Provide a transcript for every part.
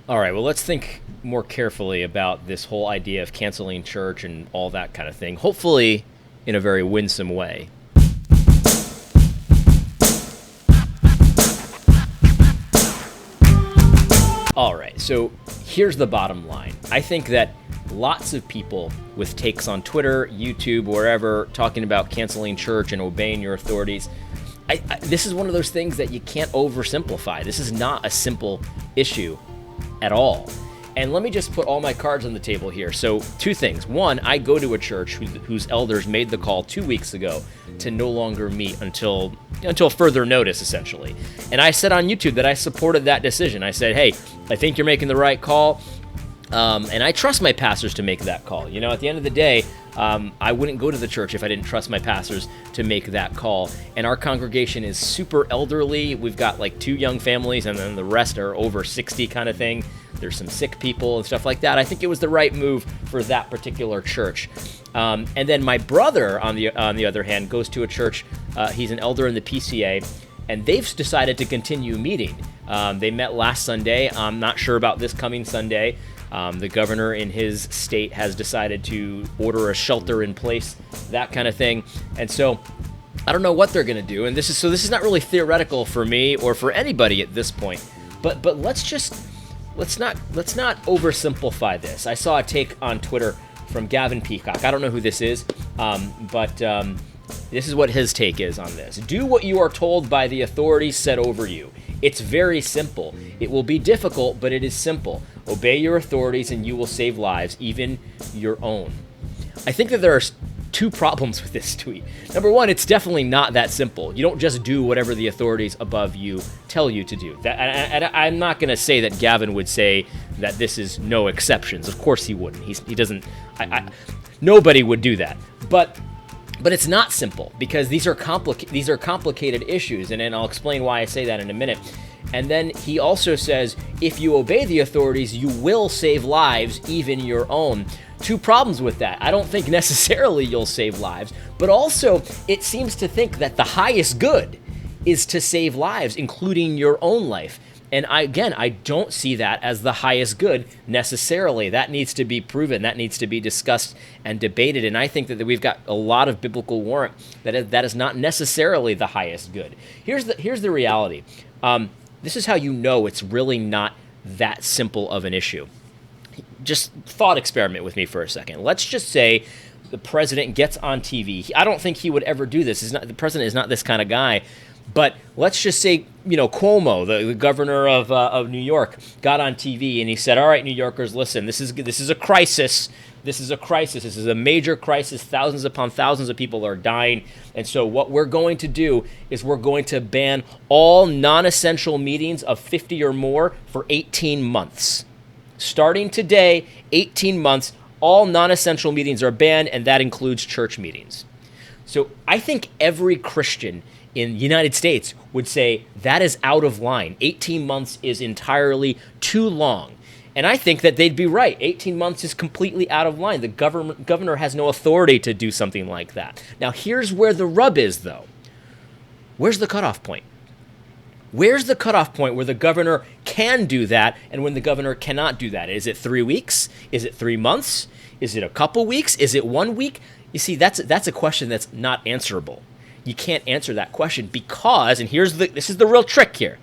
All right, well, let's think more carefully about this whole idea of canceling church and all that kind of thing, hopefully in a very winsome way. All right, so here's the bottom line. I think that lots of people with takes on Twitter, YouTube, wherever, talking about canceling church and obeying your authorities, this is one of those things that you can't oversimplify. This is not a simple issue at all. And let me just put all my cards on the table here. So 2 things. One, I go to a church whose elders made the call 2 weeks ago to no longer meet until further notice, essentially. And I said on YouTube that I supported that decision. I said, hey, I think you're making the right call. And I trust my pastors to make that call. You know, at the end of the day, I wouldn't go to the church if I didn't trust my pastors to make that call. And our congregation is super elderly. We've got like 2 young families, and then the rest are over 60 kind of thing. There's some sick people and stuff like that. I think it was the right move for that particular church. And then my brother, on the other hand, goes to a church. He's an elder in the PCA, and they've decided to continue meeting. They met last Sunday. I'm not sure about this coming Sunday. The governor in his state has decided to order a shelter in place, that kind of thing. And so I don't know what they're going to do. And this is not really theoretical for me or for anybody at this point. But let's not oversimplify this. I saw a take on Twitter from Gavin Peacock. I don't know who this is, but this is what his take is on this. Do what you are told by the authorities set over you. It's very simple. It will be difficult, but it is simple. Obey your authorities and you will save lives, even your own. I think that there are 2 problems with this tweet. Number 1, it's definitely not that simple. You don't just do whatever the authorities above you tell you to do. I'm not going to say that Gavin would say that this is no exceptions. Of course he wouldn't. He doesn't. Nobody would do that. But it's not simple, because these are complicated issues, and then I'll explain why I say that in a minute. And then he also says, if you obey the authorities, you will save lives, even your own. 2 problems with that. I don't think necessarily you'll save lives, but also it seems to think that the highest good is to save lives, including your own life. And I don't see that as the highest good necessarily. That needs to be proven. That needs to be discussed and debated. And I think that we've got a lot of biblical warrant that is not necessarily the highest good. Here's the reality. This is how you know it's really not that simple of an issue. Just thought experiment with me for a second. Let's just say the president gets on TV. I don't think he would ever do this. The president is not this kind of guy. But let's just say, Cuomo, the governor of New York, got on TV and he said, all right, New Yorkers, listen, this is a crisis. This is a crisis. This is a major crisis. Thousands upon thousands of people are dying. And so what we're going to do is we're going to ban all non-essential meetings of 50 or more for 18 months. Starting today, 18 months, all non-essential meetings are banned, and that includes church meetings. So I think every Christian in the United States would say that is out of line. 18 months is entirely too long. And I think that they'd be right. 18 months is completely out of line. The governor has no authority to do something like that. Now, here's where the rub is, though. Where's the cutoff point? Where's the cutoff point where the governor can do that and when the governor cannot do that? Is it 3 weeks? Is it 3 months? Is it a couple weeks? Is it 1 week? You see, that's a question that's not answerable. You can't answer that question because, and this is the real trick here.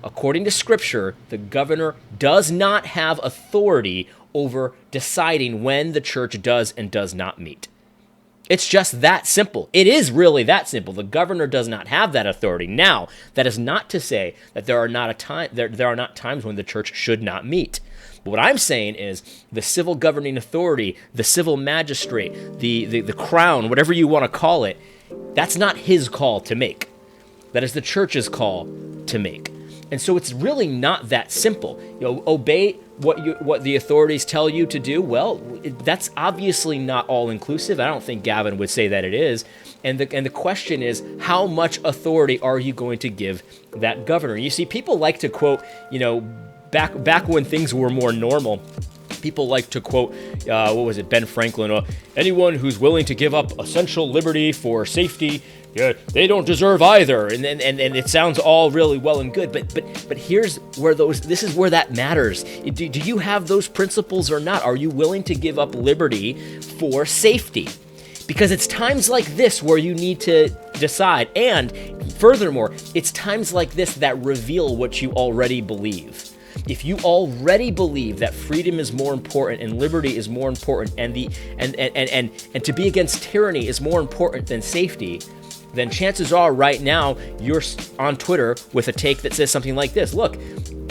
According to Scripture, the governor does not have authority over deciding when the church does and does not meet. It's just that simple. It is really that simple. The governor does not have that authority. Now, that is not to say that there are not times when the church should not meet. But what I'm saying is the civil governing authority, the civil magistrate, the crown, whatever you want to call it, that's not his call to make. That is the church's call to make. And so it's really not that simple. Obey what the authorities tell you to do. Well, that's obviously not all inclusive. I don't think Gavin would say that it is. And the question is, how much authority are you going to give that governor? You see, people like to quote, back when things were more normal, people like to quote, Ben Franklin, anyone who's willing to give up essential liberty for safety yeah, they don't deserve either, and it sounds all really well and good, but here's where this is where that matters. Do you have those principles or not? Are you willing to give up liberty for safety? Because it's times like this where you need to decide, and furthermore, it's times like this that reveal what you already believe. If you already believe that freedom is more important and liberty is more important, and to be against tyranny is more important than safety, then chances are right now you're on Twitter with a take that says something like this: look,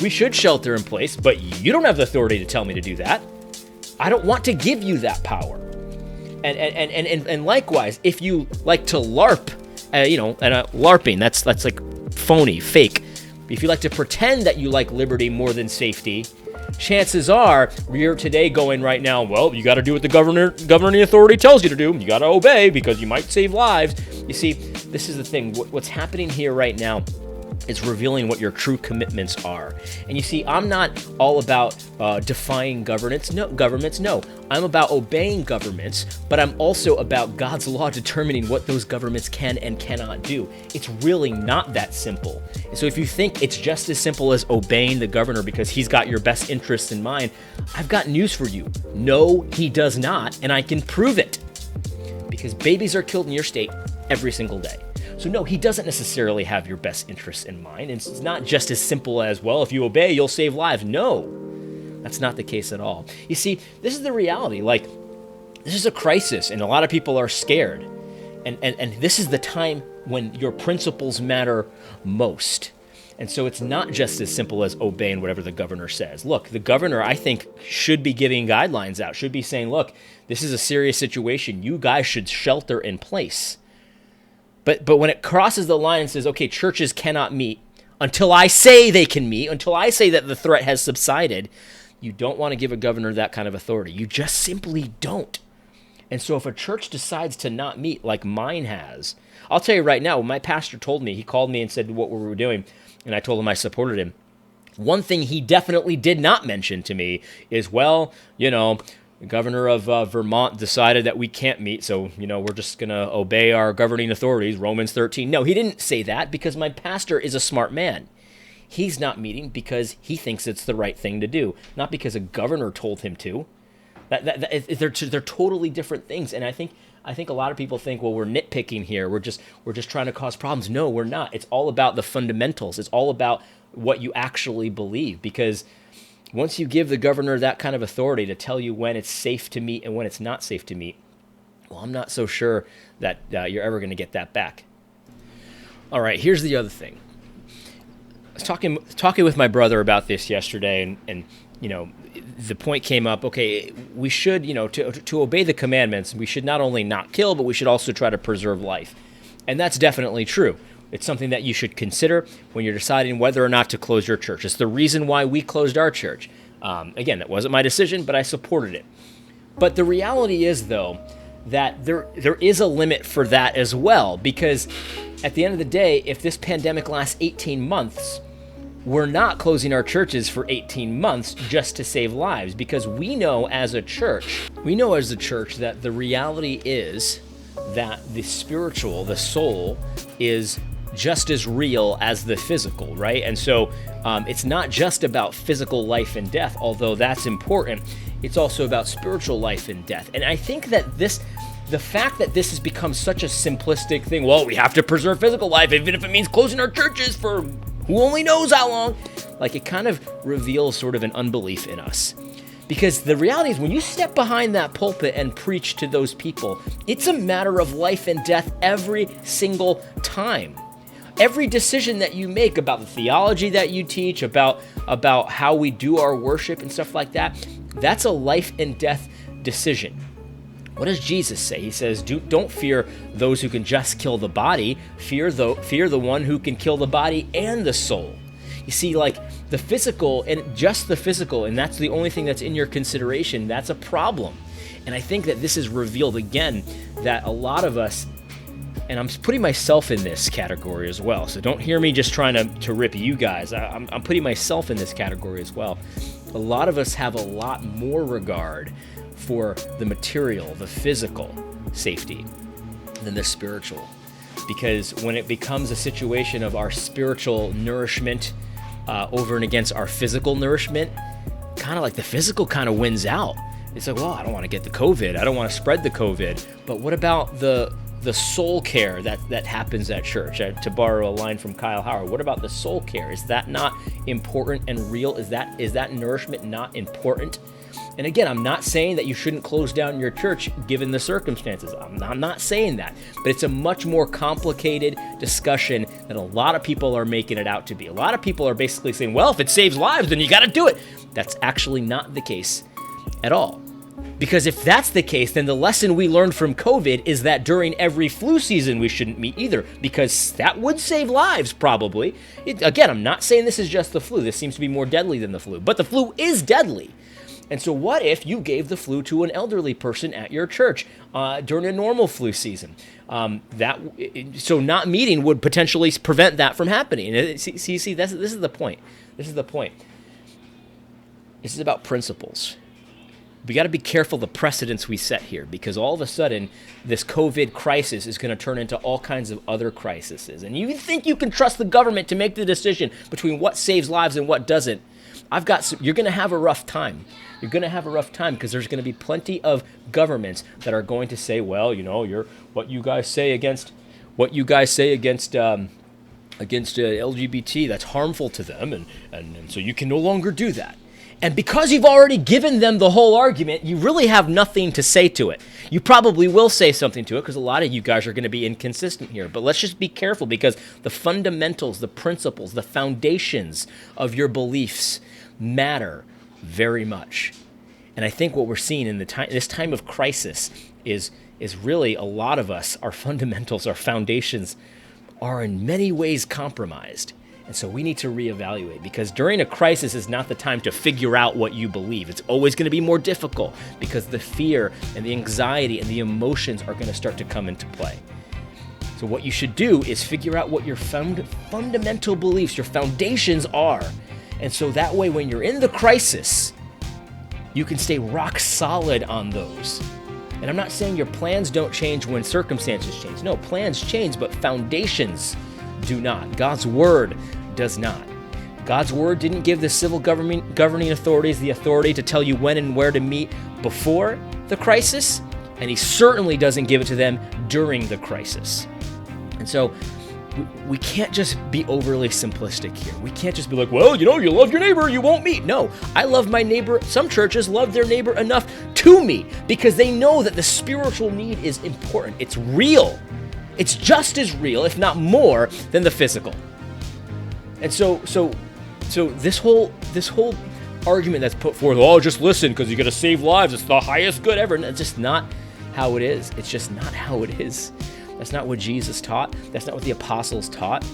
we should shelter in place, but you don't have the authority to tell me to do that. I don't want to give you that power. And likewise, if you like to LARP, LARPing, that's like phony, fake. If you like to pretend that you like liberty more than safety, chances are you're today going right now, well, you got to do what the governing authority tells you to do. You got to obey because you might save lives. You see, this is the thing. What's happening here right now is revealing what your true commitments are. And you see, I'm not all about defying governments. No. I'm about obeying governments, but I'm also about God's law determining what those governments can and cannot do. It's really not that simple. And so if you think it's just as simple as obeying the governor because he's got your best interests in mind, I've got news for you. No, he does not, and I can prove it. Because babies are killed in your state every single day. So no, he doesn't necessarily have your best interests in mind. It's not just as simple as, well, if you obey, you'll save lives. No, that's not the case at all. You see, this is the reality. Like, this is a crisis, and a lot of people are scared. And this is the time when your principles matter most. And so it's not just as simple as obeying whatever the governor says. Look, the governor, I think, should be giving guidelines out, should be saying, look, this is a serious situation. You guys should shelter in place. But when it crosses the line and says, okay, churches cannot meet until I say they can meet, until I say that the threat has subsided, you don't want to give a governor that kind of authority. You just simply don't. And so if a church decides to not meet like mine has, I'll tell you right now, when my pastor told me, he called me and said what we were doing, and I told him I supported him. One thing he definitely did not mention to me is, well, the governor of Vermont decided that we can't meet, so, we're just going to obey our governing authorities, Romans 13. No, he didn't say that because my pastor is a smart man. He's not meeting because he thinks it's the right thing to do, not because a governor told him to. They're totally different things, and I think a lot of people think, well, we're nitpicking here. We're just trying to cause problems. No, we're not. It's all about the fundamentals. It's all about what you actually believe, because once you give the governor that kind of authority to tell you when it's safe to meet and when it's not safe to meet, well, I'm not so sure that you're ever going to get that back. All right, here's the other thing. I was talking with my brother about this yesterday, and the point came up, okay, we should, to obey the commandments, we should not only not kill, but we should also try to preserve life. And that's definitely true. It's something that you should consider when you're deciding whether or not to close your church. It's the reason why we closed our church. Again, that wasn't my decision, but I supported it. But the reality is, though, that there is a limit for that as well, because at the end of the day, if this pandemic lasts 18 months, we're not closing our churches for 18 months just to save lives, because we know as a church that the reality is that the spiritual, the soul, is just as real as the physical, right? And so it's not just about physical life and death, although that's important. It's also about spiritual life and death. And I think that the fact that this has become such a simplistic thing, well, we have to preserve physical life, even if it means closing our churches for who only knows how long, like, it kind of reveals sort of an unbelief in us. Because the reality is, when you step behind that pulpit and preach to those people, it's a matter of life and death every single time. Every decision that you make about the theology that you teach, about how we do our worship and stuff like that, that's a life and death decision. What does Jesus say? He says, don't fear those who can just kill the body. Fear the one who can kill the body and the soul. You see, like, the physical, and just the physical, and that's the only thing that's in your consideration, that's a problem. And I think that this is revealed again, that a lot of us, and I'm putting myself in this category as well, so don't hear me just trying to rip you guys. I'm putting myself in this category as well. A lot of us have a lot more regard for the material, the physical safety, than the spiritual. because when it becomes a situation of our spiritual nourishment over and against our physical nourishment, kind of like the physical kind of wins out. It's like, well, I don't want to get the COVID. I don't want to spread the COVID. But what about the soul care that happens at church? To borrow a line from Kyle Howard, what about the soul care? Is that not important and real? Is that nourishment not important? And again, I'm not saying that you shouldn't close down your church given the circumstances. I'm not saying that. But it's a much more complicated discussion than a lot of people are making it out to be. A lot of people are basically saying, well, if it saves lives, then you got to do it. That's actually not the case at all. Because if that's the case, then the lesson we learned from COVID is that during every flu season, we shouldn't meet either, because that would save lives, probably. Again, I'm not saying this is just the flu. This seems to be more deadly than the flu, but the flu is deadly. And so what if you gave the flu to an elderly person at your church during a normal flu season? So not meeting would potentially prevent that from happening. See, this is the point. This is the point. This is about principles. We got to be careful the precedents we set here, because all of a sudden this COVID crisis is going to turn into all kinds of other crises. And you think you can trust the government to make the decision between what saves lives and what doesn't? You're going to have a rough time. You're going to have a rough time, because there's going to be plenty of governments that are going to say, well, what you guys say against LGBT, that's harmful to them, and so you can no longer do that. And because you've already given them the whole argument, you really have nothing to say to it. You probably will say something to it, because a lot of you guys are going to be inconsistent here. But let's just be careful, because the fundamentals, the principles, the foundations of your beliefs matter very much. And I think what we're seeing in this time of crisis is really a lot of us, our fundamentals, our foundations are in many ways compromised. And so we need to reevaluate, because during a crisis is not the time to figure out what you believe. It's always going to be more difficult, because the fear and the anxiety and the emotions are going to start to come into play. So what you should do is figure out what your fundamental beliefs, your foundations are. And so that way, when you're in the crisis, you can stay rock solid on those. And I'm not saying your plans don't change when circumstances change. No, plans change, but foundations do not. God's word does not. God's word didn't give the civil governing authorities the authority to tell you when and where to meet before the crisis, and he certainly doesn't give it to them during the crisis. And so we can't just be overly simplistic here. We can't just be like, well, you love your neighbor, you won't meet. No, I love my neighbor. Some churches love their neighbor enough to meet, because they know that the spiritual need is important. It's real. It's just as real, if not more, than the physical. And so this whole argument that's put forth, oh, just listen, because you're going to save lives, it's the highest good ever. And it's just not how it is. It's just not how it is. That's not what Jesus taught. That's not what the apostles taught.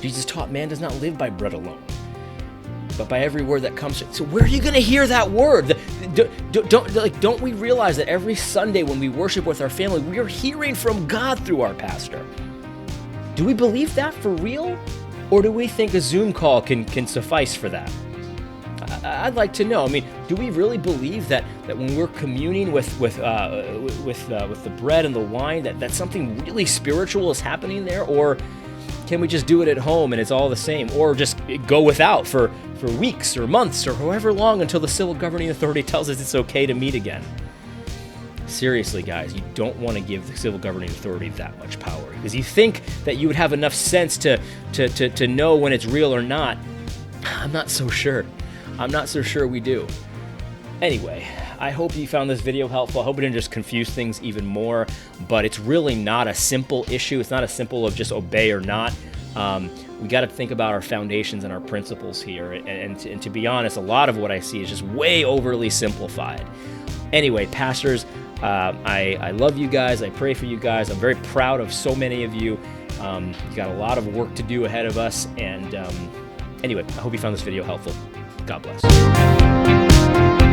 Jesus taught man does not live by bread alone, but by every word that comes. So where are you going to hear that word? Don't we realize that every Sunday when we worship with our family, we are hearing from God through our pastor? Do we believe that for real? Or do we think a Zoom call can suffice for that? I'd like to know. I mean, do we really believe that when we're communing with the bread and the wine, that something really spiritual is happening there? Or can we just do it at home and it's all the same? Or just go without for weeks or months or however long until the civil governing authority tells us it's okay to meet again? Seriously, guys, you don't want to give the civil governing authority that much power, because you think that you would have enough sense to know when it's real or not. I'm not so sure. I'm not so sure we do. Anyway, I hope you found this video helpful. I hope it didn't just confuse things even more, but it's really not a simple issue. It's not a simple of just obey or not. We got to think about our foundations and our principles here. And to be honest, a lot of what I see is just way overly simplified. Anyway, pastors, I love you guys. I pray for you guys. I'm very proud of so many of you. You got a lot of work to do ahead of us. And anyway, I hope you found this video helpful. God bless.